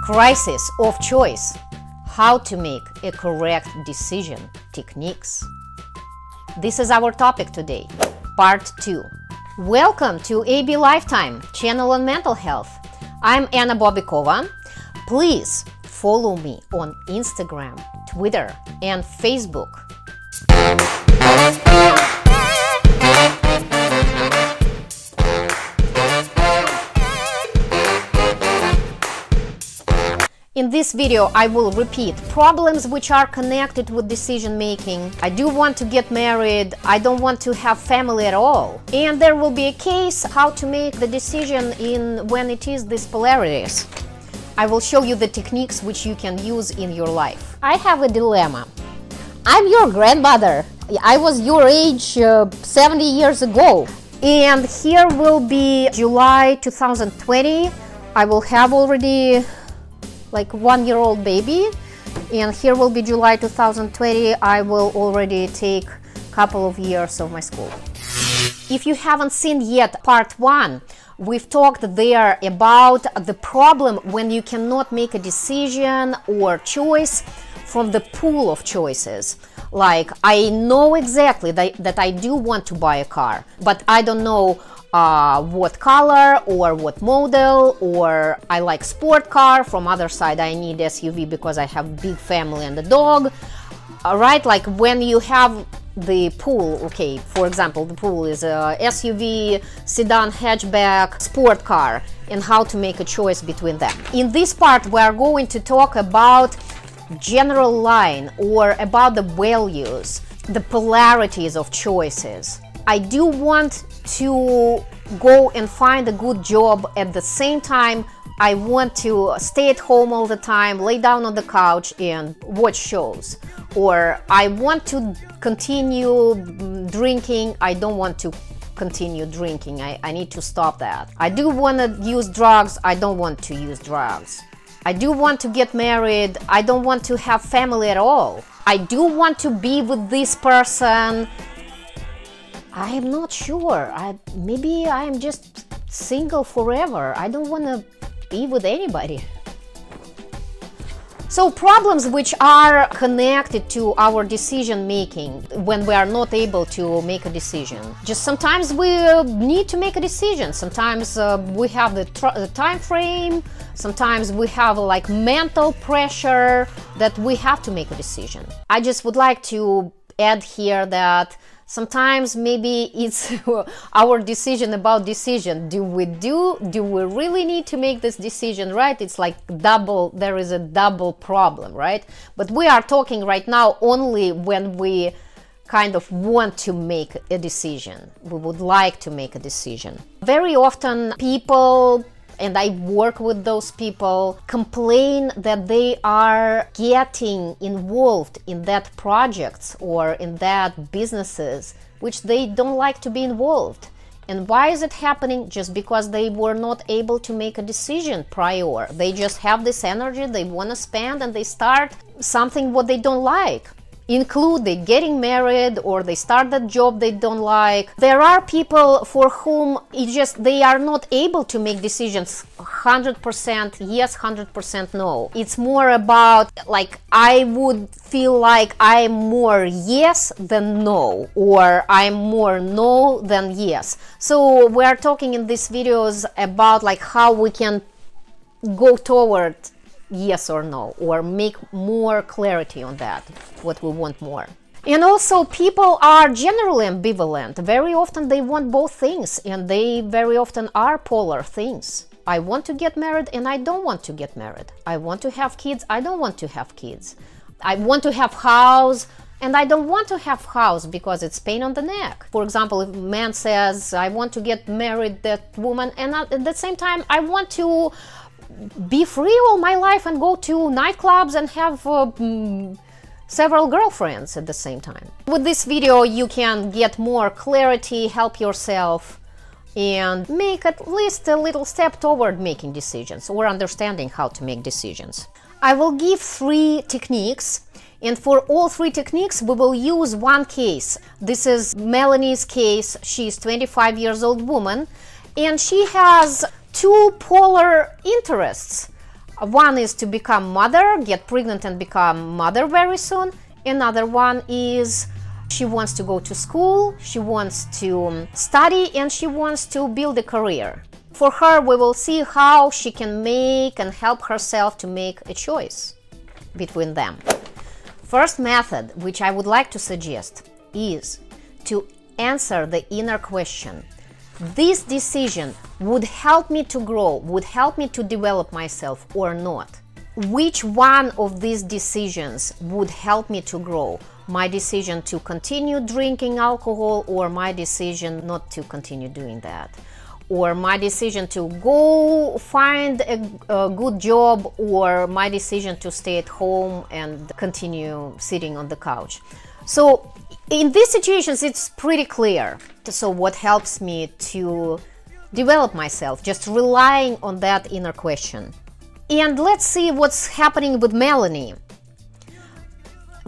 Crisis of choice. How to make a correct decision. Techniques. This is our topic today, part 2. Welcome to AB Lifetime, channel on mental health. I'm Anna Bobikova. Please follow me on Instagram, Twitter, and Facebook. In this video, I will repeat problems which are connected with decision making. I do want to get married. I don't want to have family at all. And there will be a case how to make the decision when it is these polarities. I will show you the techniques which you can use in your life. I have a dilemma. I'm your grandmother. I was your age 70 years ago. And here will be July 2020. I will have already like 1-year-old baby, and here will be July 2020. I will already take a couple of years of my school. If you haven't seen yet part 1, we've talked there about the problem when you cannot make a decision or choice from the pool of choices. Like, I know exactly that I do want to buy a car, but I don't know what color or what model, or I like sport car. From other side, I need SUV because I have big family and a dog. Right? Like when you have the pool, okay, for example, the pool is a SUV, sedan, hatchback, sport car, and how to make a choice between them. In this part, we are going to talk about general line or about the values, the polarities of choices. I do want to go and find a good job. At the same time, I want to stay at home all the time, lay down on the couch and watch shows. Or I want to continue drinking. I don't want to continue drinking. I need to stop that. I do want to use drugs. I don't want to use drugs. I do want to get married. I don't want to have family at all. I do want to be with this person. I am not sure. Maybe I am just single forever. I don't want to be with anybody. So problems which are connected to our decision making when we are not able to make a decision. Just sometimes we need to make a decision. Sometimes we have the time frame. Sometimes we have like mental pressure that we have to make a decision. I just would like to add here that sometimes maybe it's our decision about decision. Do we really need to make this decision, right? It's like there is a double problem, right? But we are talking right now only when we kind of want to make a decision. We would like to make a decision. Very often people, and I work with those people, complain that they are getting involved in that projects or in that businesses which they don't like to be involved. And why is it happening? Just because they were not able to make a decision prior. They just have this energy they want to spend and they start something what they don't like. Include they getting married or they start that job they don't like. There are people for whom they are not able to make decisions 100% yes, 100% no. It's more about like I would feel like I'm more yes than no, or I'm more no than yes. So we are talking in these videos about like how we can go toward yes or no, or make more clarity on that, what we want more. And also people are generally ambivalent. Very often they want both things, and they very often are polar things. I want to get married and I don't want to get married. I want to have kids, I don't want to have kids. I want to have house and I don't want to have house because it's pain on the neck. For example, if a man says I want to get married that woman, and at the same time I want to be free all my life and go to nightclubs and have several girlfriends at the same time. With this video you can get more clarity, help yourself, and make at least a little step toward making decisions or understanding how to make decisions. I will give 3 techniques, and for all 3 techniques we will use one case. This is Melanie's case. She's 25 years old woman and she has 2 polar interests. One is to become mother, get pregnant and become mother very soon. Another one is she wants to go to school, she wants to study, and she wants to build a career. For her, we will see how she can make and help herself to make a choice between them. First method, which I would like to suggest, is to answer the inner question. This decision would help me to grow, would help me to develop myself or not? Which one of these decisions would help me to grow? My decision to continue drinking alcohol, or my decision not to continue doing that? Or my decision to go find a good job, or my decision to stay at home and continue sitting on the couch? So in these situations, it's pretty clear. So what helps me to develop myself? Just relying on that inner question. And let's see what's happening with Melanie.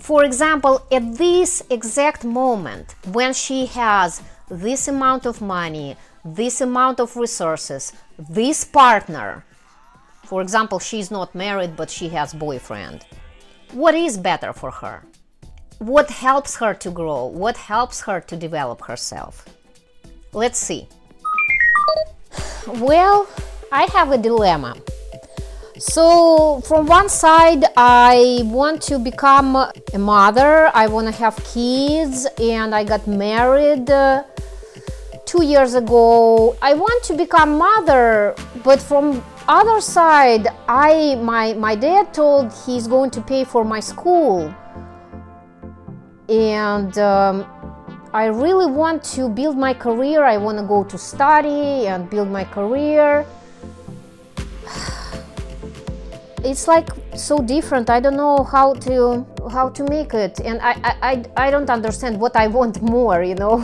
For example, at this exact moment, when she has this amount of money, this amount of resources, this partner, for example, she's not married, but she has a boyfriend, what is better for her? What helps her to grow? What helps her to develop herself? Let's see. Well, I have a dilemma. So from one side, I want to become a mother, I want to have kids, and I got married 2 years ago. I want to become mother, but from other side, my dad told he's going to pay for my school, and I really want to build my career. I want to go to study and build my career. It's like so different. I don't know how to make it, and I don't understand what I want more, you know.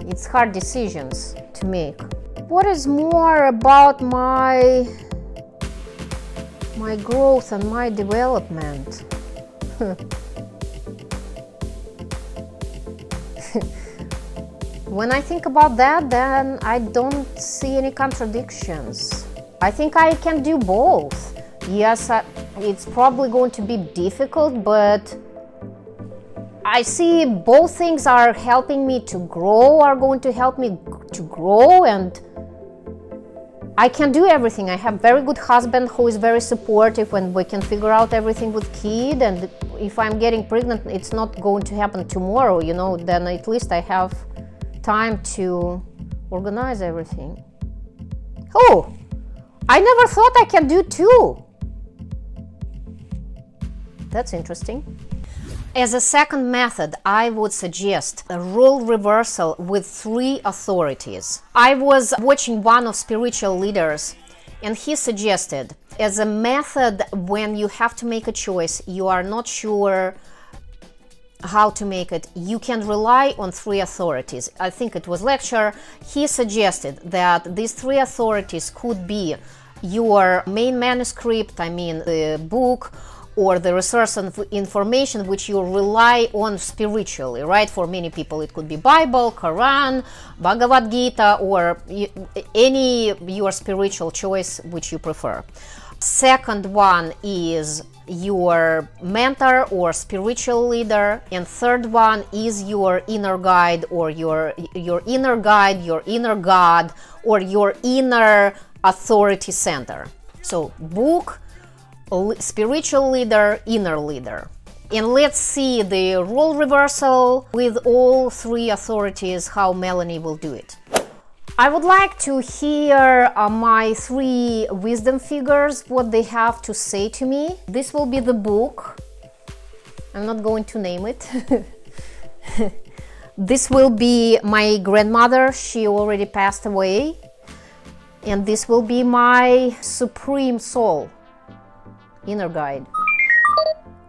It's hard decisions to make. What is more about my growth and my development? When I think about that, then I don't see any contradictions. I think I can do both. Yes, it's probably going to be difficult, but I see both things are helping me to grow, are going to help me to grow, and I can do everything. I have a very good husband who is very supportive, and we can figure out everything with kid, and if I'm getting pregnant, it's not going to happen tomorrow, you know, then at least I have time to organize everything. Oh, I never thought I can do two. That's interesting. As a second method, I would suggest a role reversal with 3 authorities. I was watching one of spiritual leaders, and he suggested, as a method when you have to make a choice, you are not sure how to make it, you can rely on 3 authorities. I think it was lecture. He suggested that these 3 authorities could be your main manuscript, I mean the book, or the resource of information which you rely on spiritually, right? For many people it could be Bible, Quran, Bhagavad Gita, or any your spiritual choice which you prefer. Second one is your mentor or spiritual leader, and third one is your inner guide, or your inner guide, your inner God, or your inner authority center. So book, spiritual leader, inner leader. And let's see the role reversal with all 3 authorities, how Melanie will do it. I would like to hear my 3 wisdom figures, what they have to say to me. This will be the book. I'm not going to name it. This will be my grandmother. She already passed away. And this will be my supreme soul, inner guide.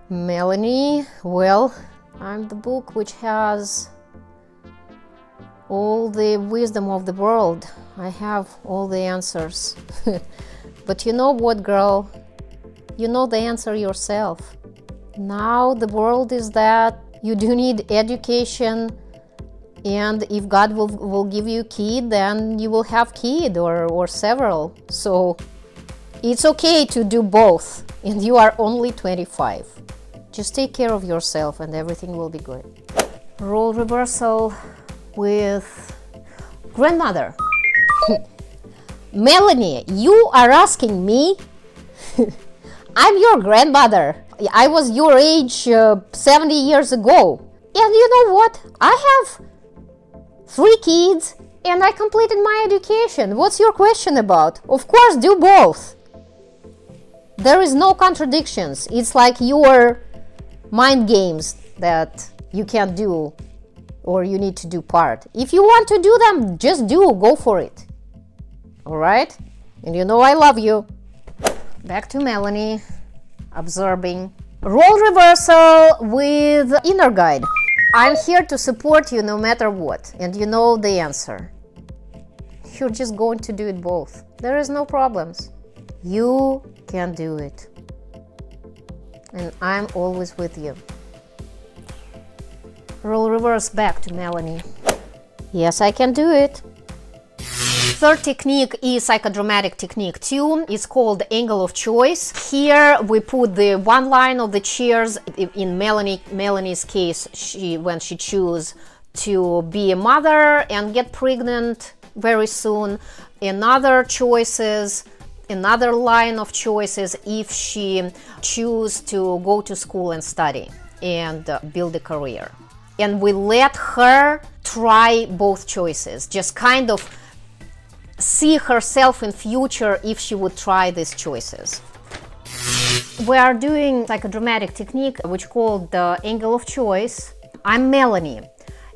Melanie, well, I'm the book which has all the wisdom of the world. I have all the answers. But you know what, girl? You know the answer yourself. Now the world is that you do need education, and if God will give you a kid, then you will have kid or several. So It's okay to do both, and you are only 25. Just take care of yourself and everything will be good. Role reversal with grandmother. Melanie, you are asking me? I'm your grandmother. I was your age 70 years ago. And you know what? I have 3 kids and I completed my education. What's your question about? Of course, do both. There is no contradictions. It's like your mind games that you can't do or you need to do part. If you want to do them, just do, go for it. All right? And you know I love you. Back to Melanie, observing. Role reversal with inner guide. I'm here to support you no matter what, and you know the answer. You're just going to do it both. There is no problems. You can do it. And I'm always with you. Role reverse back to Melanie. Yes, I can do it. Third technique is psychodramatic technique 2. It's called angle of choice. Here we put the one line of the chairs. In Melanie's case, when she chooses to be a mother and get pregnant very soon. Another line of choices if she chooses to go to school and study and build a career. And we let her try both choices, just kind of see herself in future if she would try these choices. We are doing psychodramatic technique, which called the angle of choice. I'm Melanie,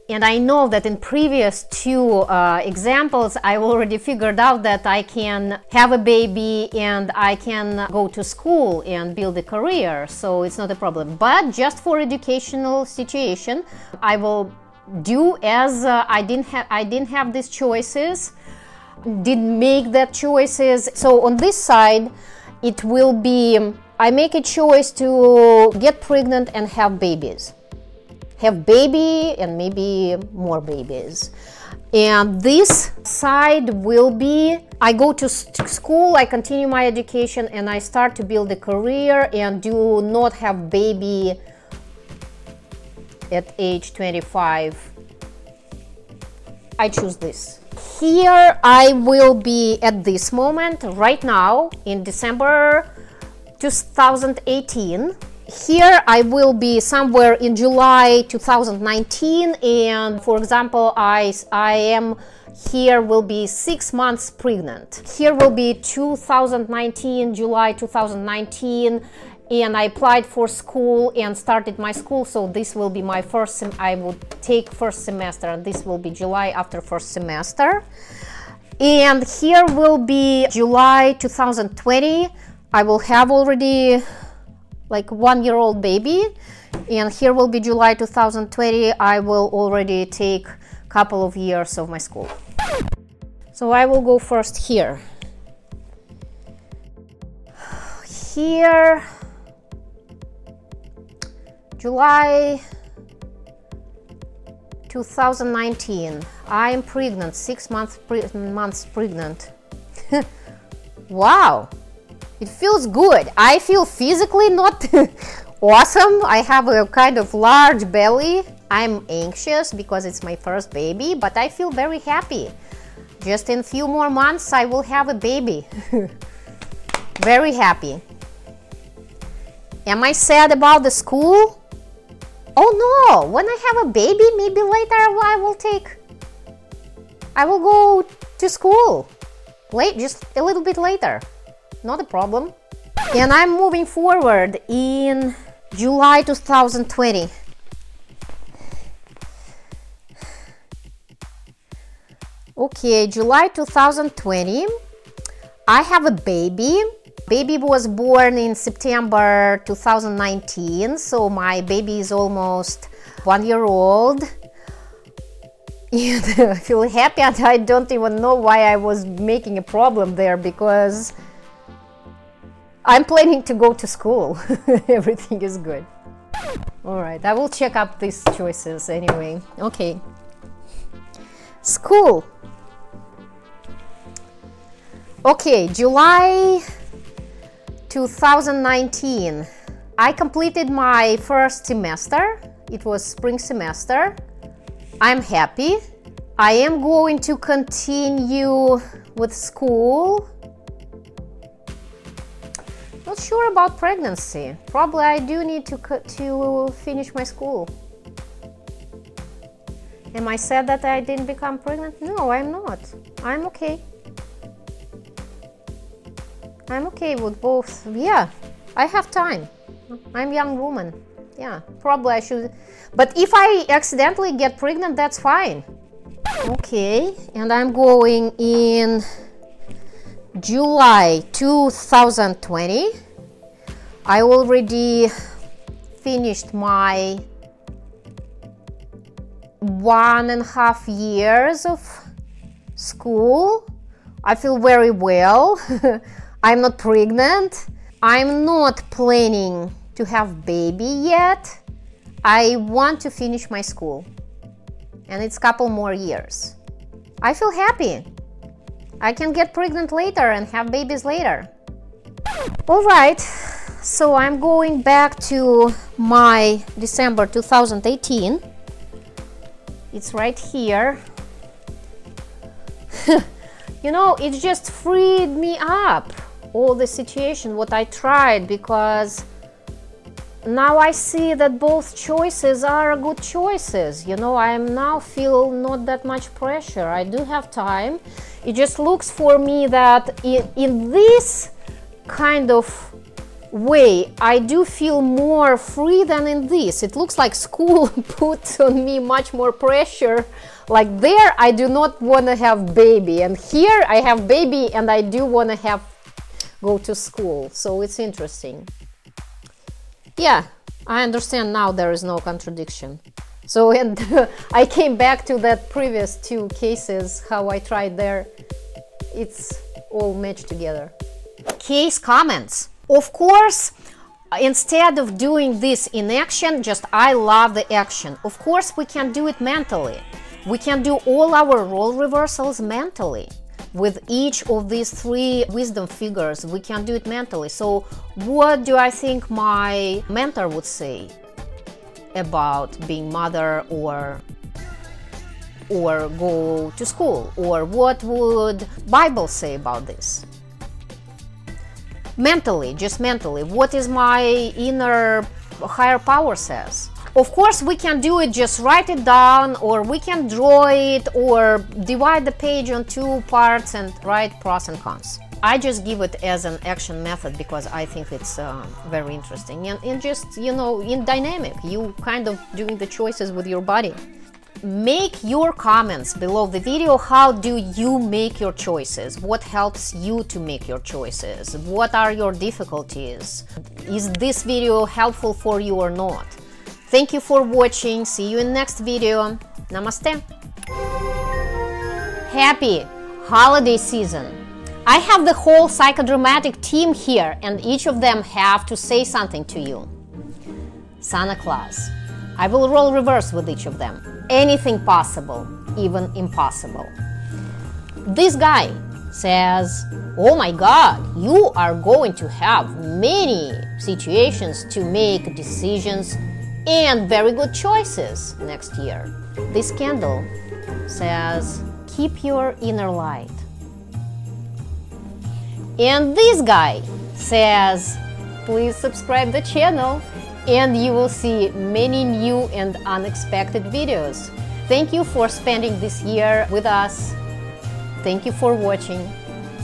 and I know that in previous 2 examples I already figured out that I can have a baby and I can go to school and build a career, so it's not a problem. But just for educational situation, I will do as I didn't have these choices. Didn't make that choices. So on this side it will be I make a choice to get pregnant and have babies, have baby and maybe more babies. And this side will be I go to school, I continue my education, and I start to build a career and do not have baby at age 25. I choose this. Here I will be at this moment right now in December 2018. Here I will be somewhere in July 2019, and for example I am here will be 6 months pregnant. Here will be 2019, July 2019, and I applied for school and started my school, so this will be my first I would take first semester, and this will be July after first semester. And here will be July 2020. I will have already like 1-year-old baby, and here will be July 2020. I will already take a couple of years of my school. So I will go first here. Here July 2019. I am pregnant, 6 months pregnant. Wow, it feels good. I feel physically not awesome. I have a kind of large belly. I'm anxious because it's my first baby, but I feel very happy. Just in a few more months I will have a baby. Very happy. Am I sad about the school? Oh no, when I have a baby, maybe later I will go to school. Just a little bit later. Not a problem. And I'm moving forward in July 2020. Okay, July 2020. I have a baby. Baby was born in September 2019, so my baby is almost 1 year old. And I feel happy, and I don't even know why I was making a problem there, because I'm planning to go to school. Everything is good. All right, I will check up these choices anyway. Okay. School. Okay, July 2019. I completed my first semester. It was spring semester. I'm happy. I am going to continue with school. Not sure about pregnancy. Probably I do need to finish my school. Am I sad that I didn't become pregnant? No, I'm not. I'm okay. I'm okay with both. Yeah, I have time. I'm a young woman. Yeah, probably I should. But if I accidentally get pregnant, that's fine. Okay, and I'm going in July 2020. I already finished my 1.5 years of school. I feel very well. I'm not pregnant. I'm not planning to have baby yet. I want to finish my school, and it's a couple more years. I feel happy. I can get pregnant later and have babies later. All right, so I'm going back to my December 2018. It's right here. You know, it just freed me up, all the situation, what I tried, because now I see that both choices are good choices. You know, I now feel not that much pressure. I do have time. It just looks for me that in this kind of way, I do feel more free than in this. It looks like school puts on me much more pressure. Like there, I do not want to have baby, and here I have baby and I do want to go to school. So it's interesting. Yeah, I understand now there is no contradiction. So, and I came back to that previous two cases, how I tried there. It's all matched together. Case comments. Of course, instead of doing this in action, just I love the action. Of course, we can do it mentally. We can do all our role reversals mentally. With each of these 3 wisdom figures, we can do it mentally. So what do I think my mentor would say about being mother or go to school? Or what would Bible say about this? Mentally, just mentally, what is my inner higher power says? Of course, we can do it, just write it down, or we can draw it, or divide the page on 2 parts and write pros and cons. I just give it as an action method because I think it's very interesting. And just, you know, in dynamic, you kind of doing the choices with your body. Make your comments below the video. How do you make your choices? What helps you to make your choices? What are your difficulties? Is this video helpful for you or not? Thank you for watching. See you in next video. Namaste. Happy holiday season. I have the whole Psychodramatic team here, and each of them have to say something to you. Santa Claus. I will roll reverse with each of them. Anything possible, even impossible. This guy says, oh my God, you are going to have many situations to make decisions and very good choices next year. This candle says, keep your inner light. And this guy says, please subscribe the channel and you will see many new and unexpected videos. Thank you for spending this year with us. Thank you for watching.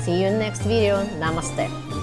See you in next video. Namaste.